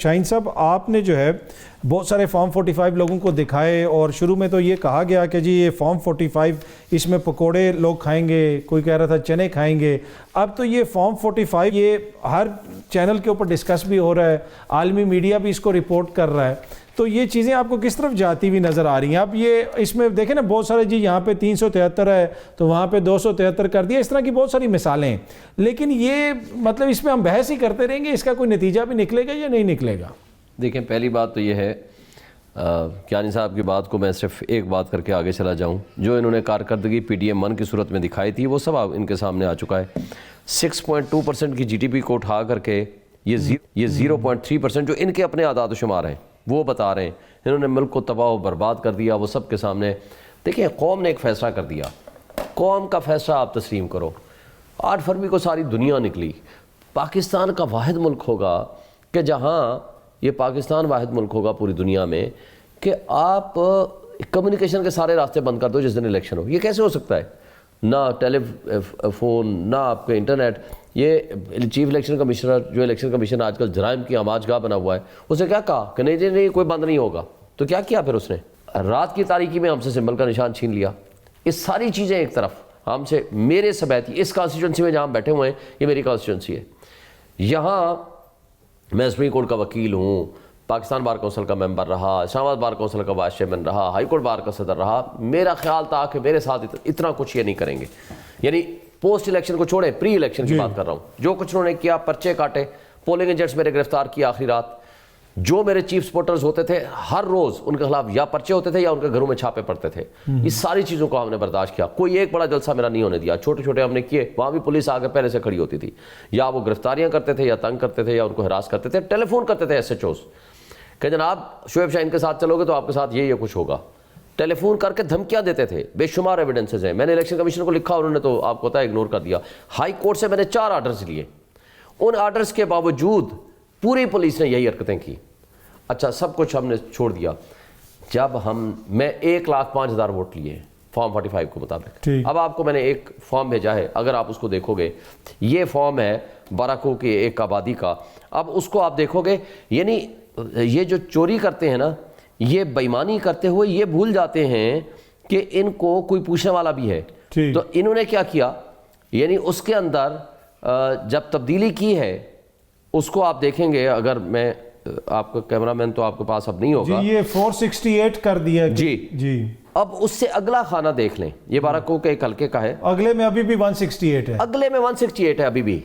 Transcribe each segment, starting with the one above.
شاہین صاحب، آپ نے جو ہے بہت سارے فارم 45 لوگوں کو دکھائے اور شروع میں تو یہ کہا گیا کہ جی یہ فارم 45 اس میں پکوڑے لوگ کھائیں گے، کوئی کہہ رہا تھا چنے کھائیں گے۔ اب تو یہ فارم 45 یہ ہر چینل کے اوپر ڈسکس بھی ہو رہا ہے، عالمی میڈیا بھی اس کو رپورٹ کر رہا ہے، تو یہ چیزیں آپ کو کس طرف جاتی ہوئی نظر آ رہی ہیں؟ اب یہ اس میں دیکھیں نا بہت سارے جی یہاں پہ 373 ہے تو وہاں پہ 273 کر دیا، اس طرح کی بہت ساری مثالیں ہیں، لیکن یہ مطلب اس پہ ہم بحث ہی کرتے رہیں گے، اس کا کوئی نتیجہ بھی نکلے گا یا نہیں نکلے گا؟ دیکھیں، پہلی بات تو یہ ہے کیانی صاحب کی بات کو میں صرف ایک بات کر کے آگے چلا جاؤں، جو انہوں نے کارکردگی پی ڈی ایم 1 کی صورت میں دکھائی تھی وہ سب ان کے سامنے آ چکا ہے۔ 6.2% کی جی ڈی پی کو اٹھا کر کے یہ 0.3% جو ان کے اپنے اعداد و شمار ہیں وہ بتا رہے ہیں، انہوں نے ملک کو تباہ و برباد کر دیا، وہ سب کے سامنے۔ دیکھیں، قوم نے ایک فیصلہ کر دیا، قوم کا فیصلہ آپ تسلیم کرو۔ 8 فروری کو ساری دنیا نکلی، پاکستان کا واحد ملک ہوگا کہ جہاں یہ پاکستان واحد ملک ہوگا پوری دنیا میں کہ آپ کمیونیکیشن کے سارے راستے بند کر دو جس دن الیکشن ہو۔ یہ کیسے ہو سکتا ہے؟ نہ ٹیلی فون، نہ آپ کے انٹرنیٹ۔ یہ چیف الیکشن کمشنر، جو الیکشن کمیشن آج کل جرائم کی آماج گاہ بنا ہوا ہے، اس نے کیا کہا کہ نہیں نہیں کوئی بند نہیں ہوگا۔ تو کیا کیا پھر اس نے؟ رات کی تاریکی میں ہم سے سمبل کا نشان چھین لیا۔ یہ ساری چیزیں ایک طرف ہم سے، میرے سبیتی اس کانسٹیچوئنسی میں جہاں بیٹھے ہوئے ہیں، یہ میری کانسٹیچوئنسی ہے، یہاں میں سپریم کورٹ کا وکیل ہوں، پاکستان بار کونسل کا ممبر رہا، اسلام آباد بار کونسل کا وائس چیئرمین رہا، ہائی کورٹ بار کا صدر رہا۔ میرا خیال تھا کہ میرے ساتھ اتنا کچھ یہ نہیں کریں گے، یعنی پوسٹ الیکشن کو چھوڑیں، پری الیکشن کی بات کر رہا ہوں۔ جو کچھ انہوں نے کیا، پرچے کاٹے، پولنگ ایجنٹس میرے گرفتار کیا آخری رات، جو میرے چیف سپورٹرز ہوتے تھے ہر روز ان کے خلاف یا پرچے ہوتے تھے یا ان کے گھروں میں چھاپے پڑتے تھے۔ اس ساری چیزوں کو ہم نے برداشت کیا، کوئی ایک بڑا جلسہ میرا نہیں ہونے دیا، چھوٹے چھوٹے ہم نے کیے، وہاں بھی پولیس آ کے پہلے سے کھڑی ہوتی تھی، یا وہ گرفتاریاں کرتے تھے یا تنگ کرتے تھے یا ان کو ہراس کرتے تھے، ٹیلی فون کرتے تھے ایس ایچ اوز کہ جناب شعیب شاہین کے ساتھ چلو گے تو آپ کے ساتھ یہ کچھ ہوگا، ٹیلی فون کر کے دھمکیاں دیتے تھے، بے شمار ایویڈنسز ہیں۔ میں نے الیکشن کمیشن کو لکھا، انہوں نے تو آپ کو پتہ ہے اگنور کر دیا۔ ہائی کورٹ سے میں نے 4 آرڈرز لیے، ان آرڈرز کے باوجود پوری پولیس نے یہی حرکتیں کی۔ اچھا، سب کچھ ہم نے چھوڑ دیا جب میں 1,05,000 ووٹ لیے فارم 45 کے مطابق۔ اب آپ کو میں نے ایک فارم بھیجا ہے، اگر آپ اس کو دیکھو گے، یہ فارم ہے باراکو کی ایک آبادی کا۔ اب اس کو آپ دیکھو گے، یعنی یہ جو چوری کرتے ہیں نا، یہ بےایمانی کرتے ہوئے یہ بھول جاتے ہیں کہ ان کو کوئی پوچھنے والا بھی ہے۔ تو انہوں نے کیا کیا، یعنی اس کے اندر جب تبدیلی کی ہے، اس کو آپ دیکھیں گے، اگر میں آپ کا کیمرہ مین تو آپ کے پاس اب نہیں ہوگا جی، یہ 468 کر دیا جی۔ اب اس سے اگلا خانہ دیکھ لیں، یہ باراکو کے ایک حلقے کا ہے، اگلے میں ابھی بھی 168 ہے، اگلے میں 168 ہے ابھی بھی۔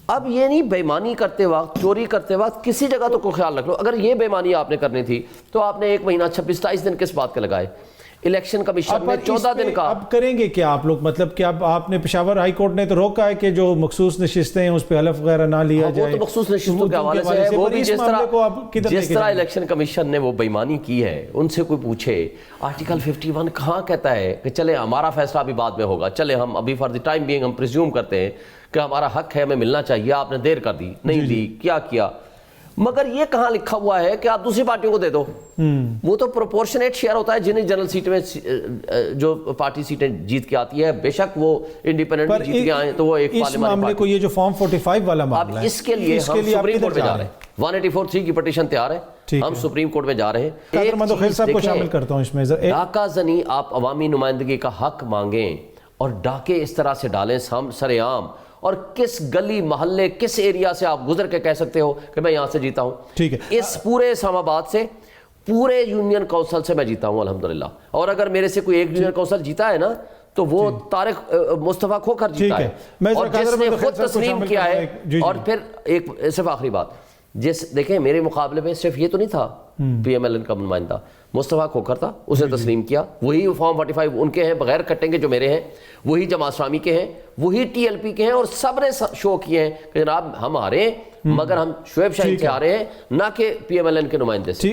اب یہ نہیں، بےایمانی کرتے وقت، چوری کرتے وقت کسی جگہ تو کوئی خیال رکھ لو۔ اگر یہ بےایمانی آپ نے کرنی تھی تو آپ نے 1 مہینہ 26-27 دن کس بات کے لگائے؟ الیکشن کمیشن نے 14 دن کا۔ اب کریں گے کیا آپ لوگ؟ مطلب کہ اب آپ نے پشاور ہائی کورٹ نے تو روکا ہے کہ جو مخصوص نشستیں ہیں اس پہ حلف وغیرہ نہ لیا جائے، وہ تو مخصوص نشستوں کے حوالے سے ہے، وہ بھی جس طرح الیکشن کمیشن نے وہ بےایمانی کی ہے، ان سے کوئی پوچھے آرٹیکل 51 کہاں کہتا ہے کہ چلے ہمارا فیصلہ ابھی بعد میں ہوگا، چلے ہم ابھی فار دی ٹائم بینگ ہم پریزیوم کرتے ہیں کہ ہمارا حق ہے، ہمیں ملنا چاہیے، آپ نے دیر کر دی، نہیں دی، کیا مگر یہ کہاں لکھا ہوا ہے کہ آپ دوسری پارٹیوں کو دے دو؟ وہ تو پروپورشنیٹ شیئر ہوتا ہے، جنہیں جنرل سیٹ میں جو پارٹی سیٹیں جیت کے آتی ہے، بے شک وہ انڈیپینڈنٹ جیت کے آئیں تو وہ ایک اس معاملے کو، یہ جو فارم 45 والا معاملہ ہے، اس کے لیے ہم سپریم کورٹ میں جا رہے ہیں، 184(3) کی پٹیشن تیار ہے، ہم سپریم کورٹ میں جا رہے ہیں۔ خیل صاحب کو شامل کرتا ہوں اس میں۔ ڈاکہ زنی، آپ عوامی نمائندگی کا حق مانگیں اور ڈاکے اس طرح سے ڈالیں سر عام، اور کس گلی محلے کس ایریا سے آپ گزر کے کہہ سکتے ہو کہ میں یہاں سے جیتا ہوں؟ ٹھیک ہے، اس پورے اسلام آباد سے، پورے یونین کونسل سے میں جیتا ہوں الحمدللہ، اور اگر میرے سے کوئی ایک یونین کونسل جیتا ہے نا تو وہ طارق مصطفیٰ کھوکھر جیتا ہے، اور جس نے خود تسلیم کیا ہے۔ اور پھر ایک صرف آخری بات، دیکھیں میرے مقابلے میں صرف یہ تو نہیں تھا پی ایم ایل این کا نمائندہ، مصطفیٰ کھوکھر تھا، اس نے تسلیم کیا، وہی فارم 45 ان کے ہیں بغیر کٹیں گے جو میرے ہیں، وہی جماعت اسلامی کے ہیں، وہی ٹی ایل پی کے ہیں، اور سب نے شو کیے ہیں کہ جناب ہم آ رہے ہیں مگر ہم شعیب شاہین سے آ رہے ہیں، نہ کہ پی ایم ایل این کے نمائندے سے۔